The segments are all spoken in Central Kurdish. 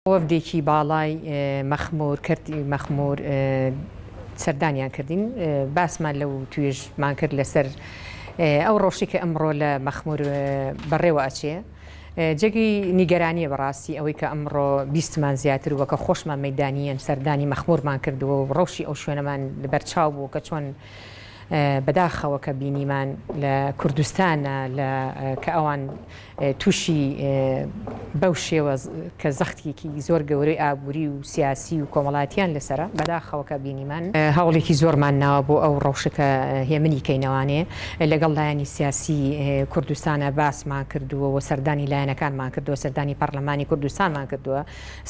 وەفدێکی باڵای مەخموور کردی مەخموور سەردانیان کردین باسمان لەو توێژمان کرد لەسەر ئەو ڕۆژی کە ئەمڕۆ لە مەخموور بەڕێوە ئەچێ جێگی نیگەرانیە بەڕاستی ئەوەی کە ئەمڕۆ بیستمان زیاتر وەکە خۆشمان مەدانیان سەردانی مەخموورمان کردووە و ڕۆژی ئەو شوێنەمان لەبەرچاو بوو کە چۆن بەداخەوە کە بینیمان لە کوردستانە کە ئەوان تووشی بەو شێوە کە زەختێکی زۆر گەورەی ئابووری و سیاسی و کۆمەڵاتیان لەسرە بەداخەوە کە بینیمان هەوڵێکی زۆرمان ناوە بۆ ئەو ڕەوشەکە هێمنی کەینەوانێ لەگەڵ لایەنی سیاسی کوردستانە باسمان کردووە و سەردانی لایەنەکانمان کردووە سەردانی پەرلەمانی کوردستانمان کردووە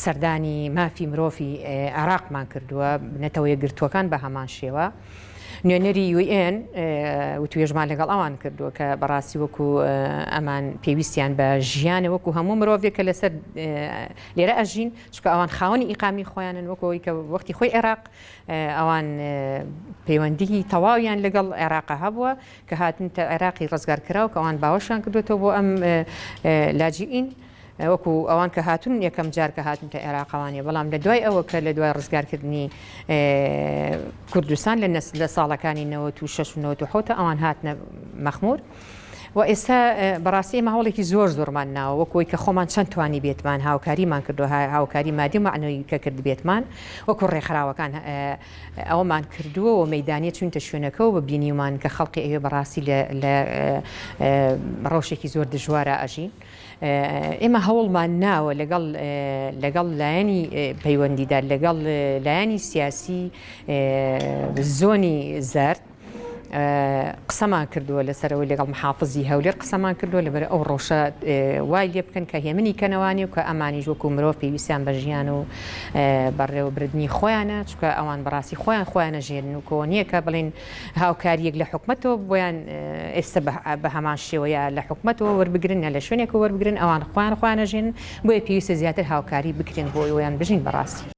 سەردانی مافی مرۆڤی عێراقمان کردووە بنێتەوە یەکگرتووەکان بە هەمان شێوە نوێنەری UN و توێژمان لەگەڵ ئەوان کردووە کە بەڕاستی وەکو ئەمان پێویستیان بە ژیانە وەکو هەموو مرۆڤێکە لەسەر لێرە ئەژین چکە ئەوان خاوەنی ئیقامی خۆیانن وەکەوەی کە وەختی خۆی عێراق ئەوان پەیوەندی تەواویان لەگەڵ عێراقا هەبووە کە هاتنتە عێراقی ڕزگارکراوە کە ئەوان باوەشیان کردوێتەوە بۆ ئەم لاجئین وەکو ئەوان کە هاتون یەکەم جار کە هاتنتە عێراقەوانێ بەڵام لە دوای ئەوە کە لە دوای ڕزگارکردنی کوردستان لە ساڵەکانی 96 و 97 ئەوان هاتنە مەخموور و ئێستا بەڕاستی ئێمە هەوڵێکی زۆرمان ناوە وەکوی کە خۆمان چەند توانی بێتمان هاوکاریمان کردو هاوکاری مادی معنەوەی کە کرد بێتمان وەکو ڕێکخراوەکان ئەوەمان کردووە و مەدانیە چونتە شوێنەکە و بە بینیمان کە خەڵقی ئەوێ بەڕاستی لە ڕەوشێکی زۆر دژوارە ئەژین ئێمە هەوڵمان ناوە لەگەڵ لایەنی پەیوەندیدار لەگەڵ لایەنی سیاسی زۆنی زەرد قسەمان کردووە لەسەرەوەی لەگەڵ محافزی هەولێر قسەمان کردووە لەبەر ئەو ڕۆژە وای لێ بکەن کە هێمنی کەنەوانی و کە ئەمانیش وەکو مرۆڤ پێویستیان بە ژیان و بەڕێوەبردننی خۆیانە چکە ئەوان بەڕاستی خۆیان ژێرن و کۆنیە کە بڵێن هاوکاریەک لە حکومەتەوە بۆیان ئێستا بە هەمان شێوەیە لە حکومەتەوە وەربگرن لە شوێنێکە وەربگرن ئەوان خۆیان ژێن بۆیە پێویستە زیاتر هاوکاری بکرێن بۆ ئەویان بژین بەڕاستی.